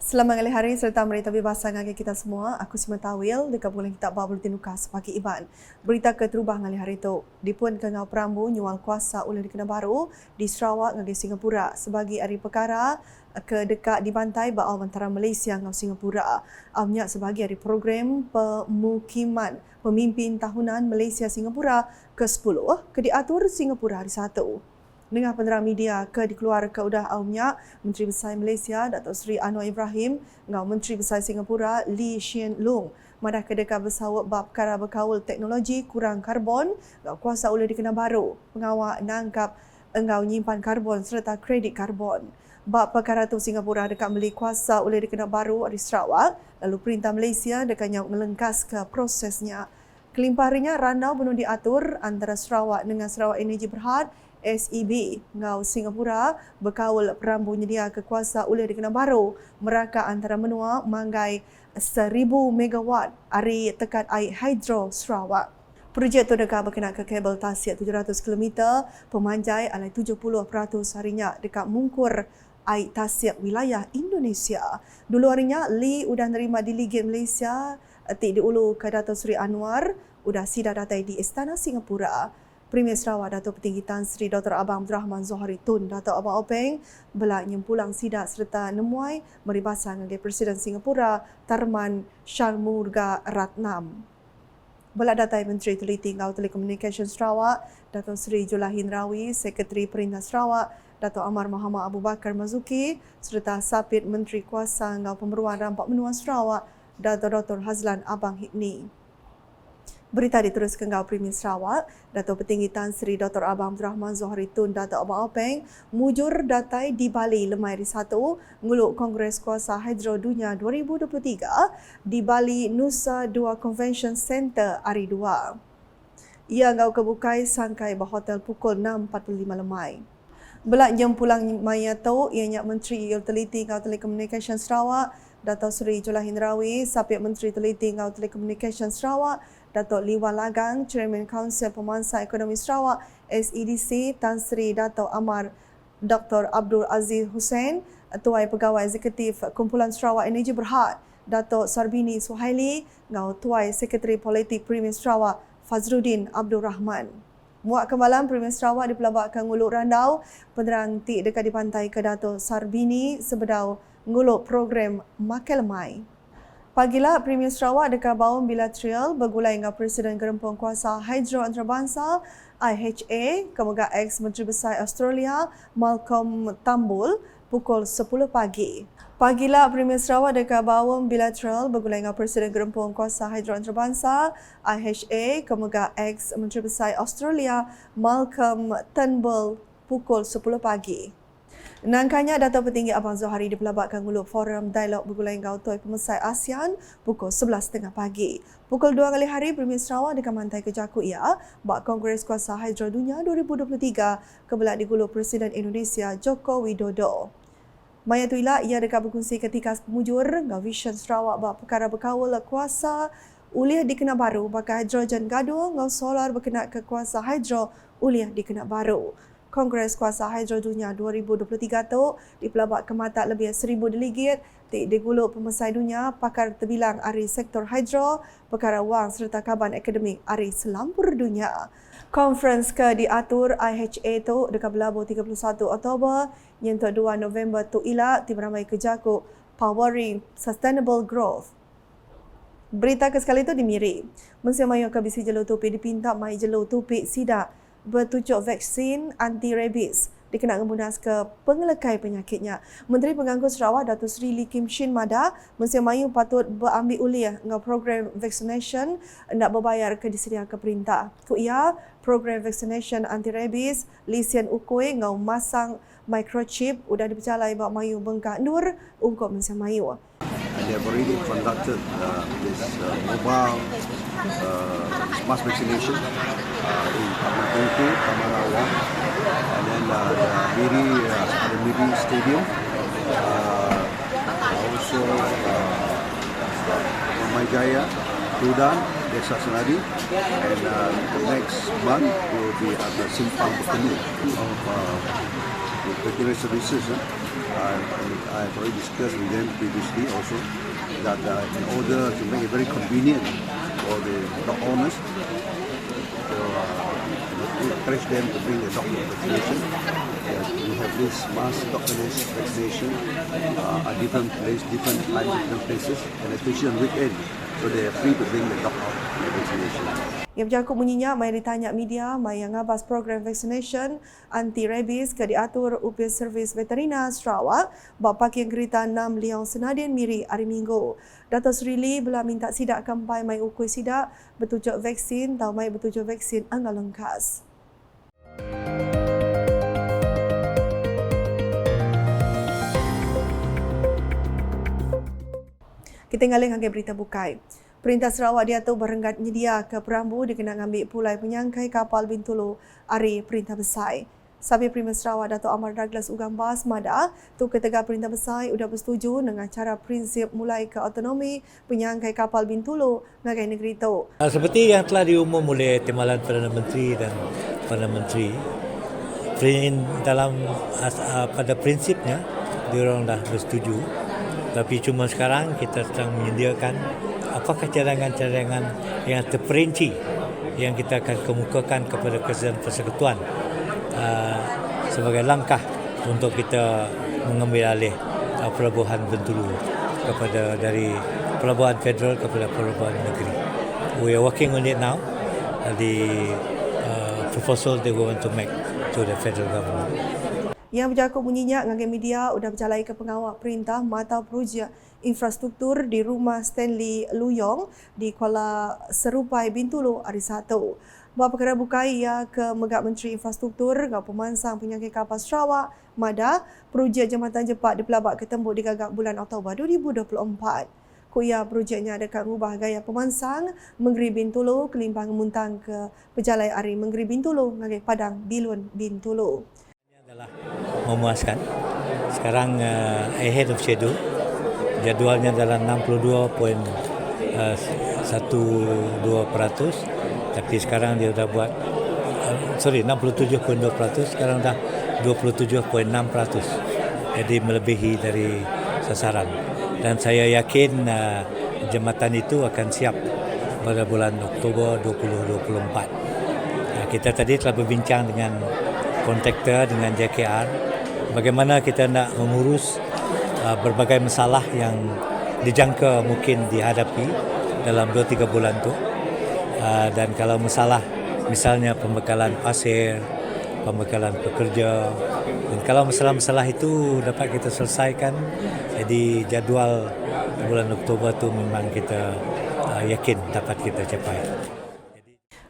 Selamat hari hari serta merita bebasan ngagi kita semua. Aku Sima Tawil dekat bulan kita bawa bulletin ukas pagi Iban. Berita keterubah ngali hari itu. Dipun kengau Perambu nyual kuasa oleh di Kinabalu di Sarawak ngagi Singapura sebagai hari perkara ke dekat dibantai baal antara Malaysia ngau Singapura. Amnya sebagai hari program pemukiman pemimpin tahunan Malaysia Singapura ke-10 ke diatur Singapura hari 1. Dengan penerang media ke dikeluar ke udah awnya Menteri Besar Malaysia Datuk Seri Anwar Ibrahim dengan Menteri Besar Singapura Lee Hsien Loong madah kedekah bersawak bab perkara berkawal teknologi kurang karbon ngau kuasa oleh di Kinabalu pengawal nangkap engau nyimpan karbon serta kredit karbon. Bab perkara tu Singapura dekat beli kuasa oleh di Kinabalu di Sarawak lalu perintah Malaysia dekat yang melengkas ke prosesnya. Kelimpahnya randau penuh diatur antara Sarawak dengan Sarawak Energy Berhad SEB ngau Singapura berkawal Perambu nyedia kekuasa oleh di Kinabalu meraka antara menua manggai 1000 megawatt ari tekat air hidro Sarawak. Projek tu dekat berkenaan ke kabel tasiak 700 km pemanjai alai 70% harinya dekat mungkur air tasiak wilayah Indonesia. Dulu harinya Lee udah nerima delegate Malaysia di Ulu ke Datuk Seri Anwar udah sidar datai di Istana Singapura. Premier Sarawak Datuk Petinggi Tan Sri Dr. Abang Abdul Rahman Zohari Tun Datuk Abang Openg belak nyempulang sidak serta nemuai meribasang dengan Presiden Singapura Tharman Shanmugaratnam. Belak datai Menteri Teliti Ngau Telekomunikasi Sarawak Datuk Sri Julahin Rawi, Sekretari Perintah Sarawak Datuk Amar Muhammad Abu Bakar Mazuki serta Sapit Menteri Kuasa Ngau Pemberuan Rampak Menua Sarawak Datuk Dr. Hazlan Abang Hipni. Berita diteruskan ngau Premier Sarawak, Datuk Petinggi Tan Sri Dr. Abang Abdul Rahman Zohari Tun Datuk Abang Openg mujur datai di Bali lemai hari 1 nguluk Kongres Kuasa Hidro Dunia 2023 di Bali Nusa Dua Convention Center hari 2. Ia ngau kebukai sangkai berhotel pukul 6.45 lemai. Belak jam pulang maya tu ianya Menteri Utiliti Ngau Telekomunikasi Sarawak Datuk Seri Julahin Rawi, Sapit Menteri Teliti Ngau Telekomunikasi Sarawak Datuk Liwan Lagang, Chairman Kaunsil Pemansah Ekonomi Sarawak SEDC Tan Sri Datuk Amar Dr. Abdul Aziz Hussein, Tuai Pegawai Eksekutif Kumpulan Sarawak Energy Berhad Datuk Sarbini Suhaili, ngau Tuai Sekretari Politik Premier Sarawak Fazruddin Abdul Rahman. Muak kemalam Premier Sarawak dipelabakkan nguluk randau penerang tik dekat di pantai ke Datuk Sarbini sebedau nguluk program Makan Lemai. Pagilah Premier Sarawak dekat baum bilateral bergulai dengan Presiden Gerempong Kuasa Hidro Antarabangsa IHA Kemuga ex Menteri Besar Australia Malcolm Turnbull pukul 10 pagi. Pagilah Premier Sarawak dekat baum bilateral bergulai dengan Presiden Gerempong Kuasa Hidro Antarabangsa IHA Kemuga ex Menteri Besar Australia Malcolm Turnbull pukul 10 pagi. Nangkanya Datuk Petinggi Abang Zohari dipelabakkan nguluk forum dialog bergulai dengan Toy Pemesai ASEAN pukul 11.30 pagi. Pukul 2 kali hari Premier Sarawak dekat mantai ke Jakut ia bak Kongres Kuasa Hidro Dunia 2023 kebelak diguluk Presiden Indonesia Joko Widodo. Maya tu ialah ia dekat berkongsi ketika pemujur dengan Vision Sarawak bak perkara berkawal kuasa uliah di Kinabalu bakal hidrogen gaduh dengan solar berkenaan ke kuasa hidro uliah di Kinabalu. Kongres Kuasa Hidro Dunia 2023 tu dipelabak ke mata lebih 1,000 delegate diguluk pemesai dunia pakar terbilang ari sektor hidro, perkara wang serta kaban akademik ari selampur dunia. Konferens ke diatur IHA tu dekat berlabuh 31 Oktober yang 2 November tu ialah diberamai ke Jakut Powering Sustainable Growth. Berita ke sekali tu dimiri. Mesia Mayu ke bisi jelur tupik dipinta mai jelur tupik sidak bertujuk vaksin anti-rabies dikenal kemunas ke pengelekai penyakitnya. Menteri Pengangkut Sarawak Datuk Seri Lee Kim Shin Mada, Mesia Mayu patut berambil uliah dengan program vaccination nak berbayar ke disedia ke perintah. Ku ia program vaccination anti-rabies lisian ukui ngau masang microchip udah dipercalai bak Mayu bengkak nur ungkap Mesia Mayu. They have already conducted this mobile mass vaccination in Taman Tungku, Taman Awang, and then the Miri Stadium, also Ramai Tudan, Desa Senadi, and the next month will be at the Simpang Petani of veterinary services. I've already discussed with them previously also that in order to make it very convenient for the dog owners, so we encourage them to bring the dog vaccination. We have this mass dog vaccination at different places, different places, and especially on weekend, so they are free to bring the dog out for the vaccination. Yang berjangkut bunyinya, mai ditanya media, mai yang ngabas program vaccination anti-rabies ke diatur UPS Servis Veterina Sarawak, bapa yang kereta 6 Liang Senadin Miri hari Minggu. Dato' Sri Lee belah minta sidak kampai mai ukui sidak bertujuk vaksin atau mai bertujuk vaksin anggal lengkas. Kita ngalih angkat berita bukai. Perintah Sarawak diatur berenggat nyedia ke Perambu dikenal ambil pulai penyangkai kapal Bintulu hari Perintah Besar. Sabi Premier Sarawak Dato' Amar Douglas Ugambas Mada tu ketegak Perintah Besar sudah bersetuju dengan cara prinsip mulai ke autonomi penyangkai kapal Bintulu ngagai negeri itu. Seperti yang telah diumum oleh Timbalan Perdana Menteri dan Perdana Menteri, dalam pada prinsipnya diorang dah bersetuju, tapi cuma sekarang kita sedang menyediakan apakah cadangan-cadangan yang terperinci yang kita akan kemukakan kepada Presiden Persekutuan sebagai langkah untuk kita mengambil alih pelabuhan Bintulu dari pelabuhan federal kepada pelabuhan negeri. We are working on it now. The proposal that we want to make to the federal government. Yang berjangkut bunyinya dengan media sudah berjalai ke pengawal perintah mata projek infrastruktur di rumah Stanley Luyong di Kuala Serupai Bintulu hari Sabtu. Buat perkara bukai ia ke Megak Menteri Infrastruktur dengan pemansang penyangkai kapal Sarawak Mada, projek jambatan cepat di Pelabak Ketembuk digagak bulan Oktober 2024. Kuya projeknya akan ubah gaya pemansang Menggeri Bintulu kelimpang muntang ke pejalai ari Menggeri Bintulu ngagai Padang Bilun Bintulu. Adalah memuaskan. Sekarang ahead of schedule. Jadualnya adalah 62.12%, tapi sekarang dia dah buat 67.2%, sekarang dah 27.6%. Jadi melebihi dari sasaran. Dan saya yakin jambatan itu akan siap pada bulan Oktober 2024. Kita tadi telah berbincang dengan kontraktor, dengan JKR, bagaimana kita nak mengurus berbagai masalah yang dijangka mungkin dihadapi dalam 2-3 bulan tu. Dan kalau masalah misalnya pembekalan pasir, pembekalan pekerja, dan kalau masalah-masalah itu dapat kita selesaikan, jadi jadual bulan Oktober tu memang kita yakin dapat kita capai.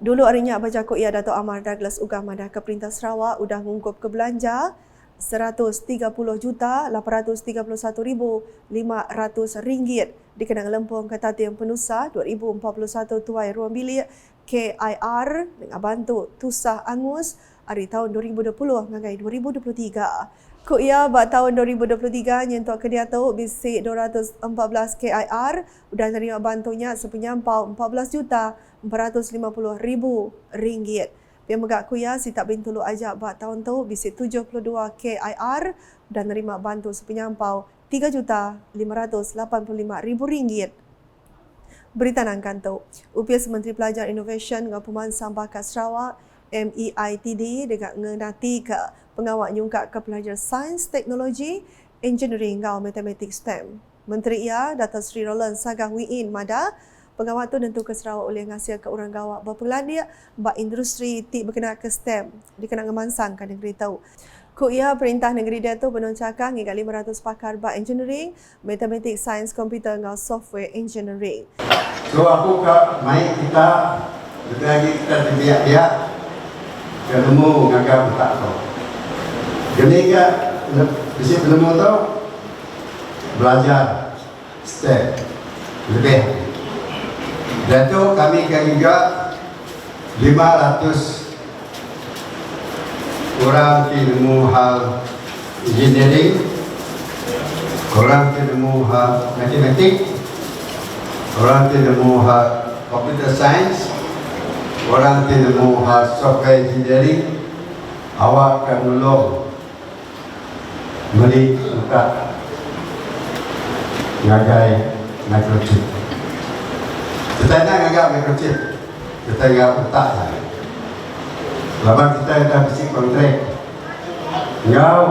Dulu harinya berjakut ia Dato' Amar Douglas Ugambas ke Perintah Sarawak sudah mengungkup ke belanja RM130,831,500 dikenang lempung Ketatian Penusa 2041 tuai ruang bilik KIR dengan bantu Tusah Angus hari tahun 2020 ngagai 2023. Ku ia buat tahun 2023 nyentuh ke dia tu bisik 214 KIR sudah nerima bantunya sepenyampau RM14,450,000. Pihak Megak Kuya Sitak Bintulu ajak buat tahun tu bisik 72 KIR dan nerima bantu sepenyampau RM3,585,000. Berita nangkan tu, UPS Menteri Pelajar Innovation dengan Pemansang Bakat Sarawak MEITD dengan ngenati ke pengawal nyungkak ke pelajar sains, teknologi, engineering dan matematik STEM. Menteri ia, Dato' Sri Roland Sagah Wiin Mada, pengawal tu tentu ke Sarawak oleh ngasil ke orang gawak berpeladia bak industri tik berkenaan ke STEM dikenal ngemansang kan negeri tahu. Ku ia perintah negeri dia tu penuncakan hingga 500 pakar bak engineering, matematik, sains, komputer dan software engineering. So aku ke mai kita lebih lagi kita biak-biak ketemu ngagak tak tahu. Jadi ke di penemu tu belajar STEM lebih. Dan tu kami juga 500 orang ilmu hal engineering, orang ilmu hal matematik, orang ilmu hal computer science, orang ilmu hal software engineering, awak akan menolong Meli suka ngagai microchip. Kita nak ngagai microchip. Kita ngagai otak saja. Lepas kita dah besi kontrak. Ngau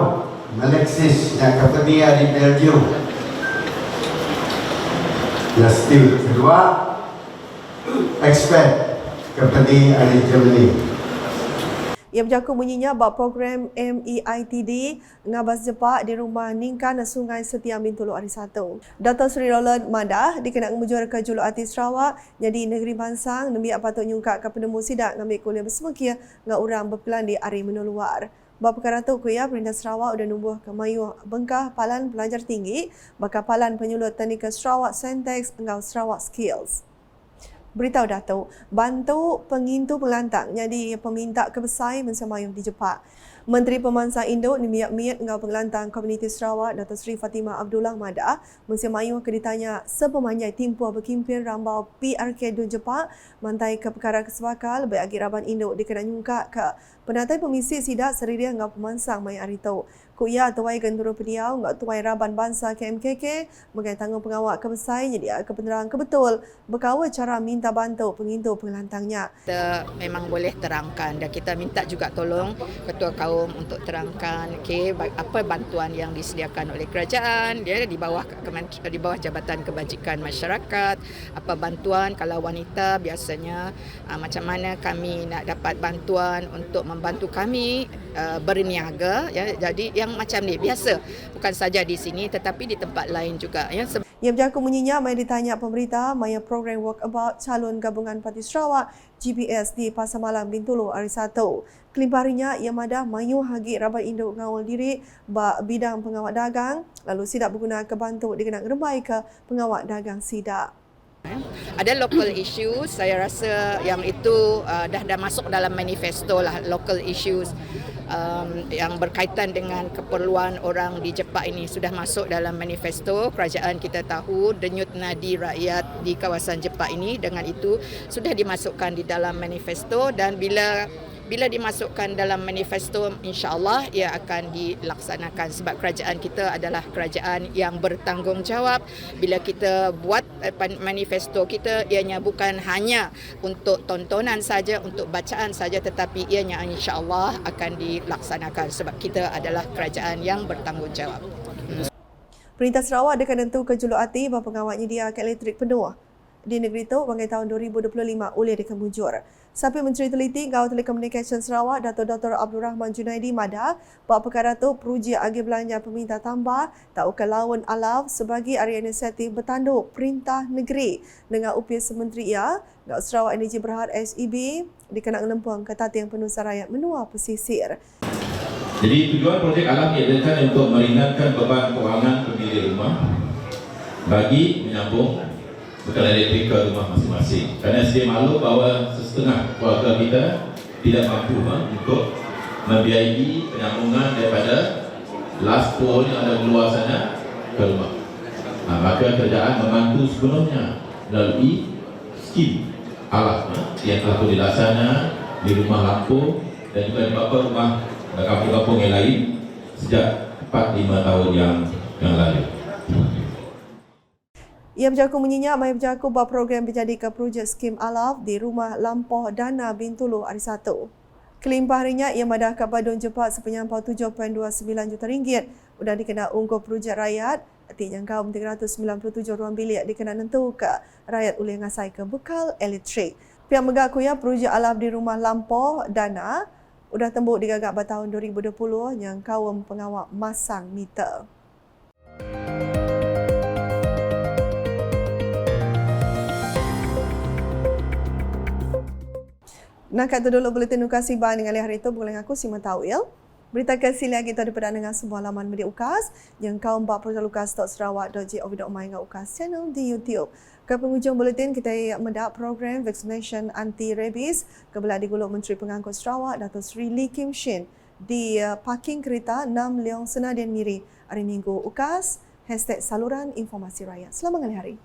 Melexis yang company di Belgium. Yang still kedua expert company di Germany. Ia berjaku bunyinya bab program MEITD ngabas jepak di rumah Ningkan Sungai Setiam Bintulu hari Sabtu. Dr. Sri Roland Madah dikenal mujur ke Juluati Sarawak jadi negeri bansang nembiak patut nyungkak ke penemu sidak ngambil kuliah bersemekia ngak orang berpelan di hari menuluar. Bab perkara tu kuya Perintah Sarawak sudah numbuh ke mayuh bengkah palan pelajar tinggi bakal palan penyulut teknikal Sarawak Sentex engau Sarawak Skills. Beritahu Datuk, bantu pengintu pelantang jadi peminta kebesai mensemayuh di Jepak. Menteri Pemansang Induk Nimiak-miat engau pengelantang Komuniti Sarawak Datuk Seri Fatimah Abdullah Madah mensemayuh ke ditanya sepemanjai timpuh berkimpin rambau PRK Dun Jepak mantai ke perkara kesebakal bagi Raban Induk dikenal nyungkak ke penatai pemisi sidak seridia engau pemansang mai arito. Kuya tuai genturu pediau engau tuai Raban Bangsa KMKK mengenai tanggung pengawal kebesai jadi ke penerang kebetul berkawa cara minta bantu pengintu pengelantangnya. Kita memang boleh terangkan dan kita minta juga tolong Ketua Kaum untuk terangkan apa bantuan yang disediakan oleh kerajaan di bawah Jabatan Kebajikan Masyarakat, apa bantuan kalau wanita biasanya macam mana kami nak dapat bantuan untuk membantu kami berniaga ya. Jadi yang macam ni biasa bukan saja di sini tetapi di tempat lain juga ya. Ia berjaku bunyinya mai ditanya pemerintah maya program walkabout calon gabungan Parti Sarawak GPS di Pasar Malam Bintulu hari Sabtu. Kelimparinya ia madah mayu hagi Rabat Induk ngawal diri bidang pengawal dagang lalu sidak berguna ke bantu dikenal rembai ke pengawal dagang sidak. Ada local issues, saya rasa yang itu dah masuk dalam manifesto lah, local issues yang berkaitan dengan keperluan orang di Jepak ini sudah masuk dalam manifesto. Kerajaan kita tahu denyut nadi rakyat di kawasan Jepak ini, dengan itu sudah dimasukkan di dalam manifesto dan bila dimasukkan dalam manifesto insya-Allah ia akan dilaksanakan sebab kerajaan kita adalah kerajaan yang bertanggungjawab. Bila kita buat manifesto kita ianya bukan hanya untuk tontonan saja, untuk bacaan saja tetapi ianya insya-Allah akan dilaksanakan sebab kita adalah kerajaan yang bertanggungjawab. Perintah Sarawak akan tentu ke Juluati bapa pengawal nyedia ke elektrik penuh di negeri itu bangkai tahun 2025 oleh dikemujur. Sapi Menteri Teliti Gawat Telekomunikasi Sarawak Dato' Dr. Abdul Rahman Junaidi Madah buat perkara itu peruji agi belanja peminta tambah tak ke lawan alaf sebagai area inisiatif bertanduk Perintah Negeri dengan upis Menteri ia Gawat Sarawak Energi Berhad SEB dikenal lempung ke tati yang penuh rakyat menua pesisir. Jadi tujuan projek alam diadakan untuk meringankan beban kewangan pemilik rumah bagi menyambung bekalan elektrik ke rumah masing-masing. Kerana sedia maklum bahawa setengah keluarga kita tidak mampu untuk membiayai penyambungan daripada last pole yang ada di luar sana ke rumah. Maka kerajaan membantu sepenuhnya melalui skim alat yang telah dilaksana di rumah Lampung dan juga di beberapa rumah kampung-kampung yang lain sejak 4-5 tahun yang lalu. Ia berjaku menyenyak mai berjaku bab program berjadi ke projek skim alaf di rumah Lampoh Dana Bintulu hari Sabtu. Kelimpah harinya ia madah ke Badun Jepak sepenyampau 7.29 juta ringgit. Sudah dikenal ungguh projek rakyat, artinya kaum 397 ruang bilik dikenal nentu ke rakyat oleh ngasai ke bekal elektrik. Pihak mengaku ya projek alaf di rumah Lampoh Dana sudah tembuk digagak pada tahun 2020 yang kaum pengawal masang meter. Nak kata dulu buletin ukasi ban dengan hari itu boleh aku si Matawil. Berita kasih lagi kita daripada dengan sebuah laman media ukas yang kau mbak portal ukas.sarawak.gov.my dengan ukas channel di YouTube. Ke penghujung buletin kita mendak program vaccination anti-rabies kebelah digulung Menteri Pengangkut Sarawak Datuk Seri Lee Kim Shin di parking kereta 6 Leong Senayan Miri hari Minggu ukas #saluran informasi rakyat. Selamat hari.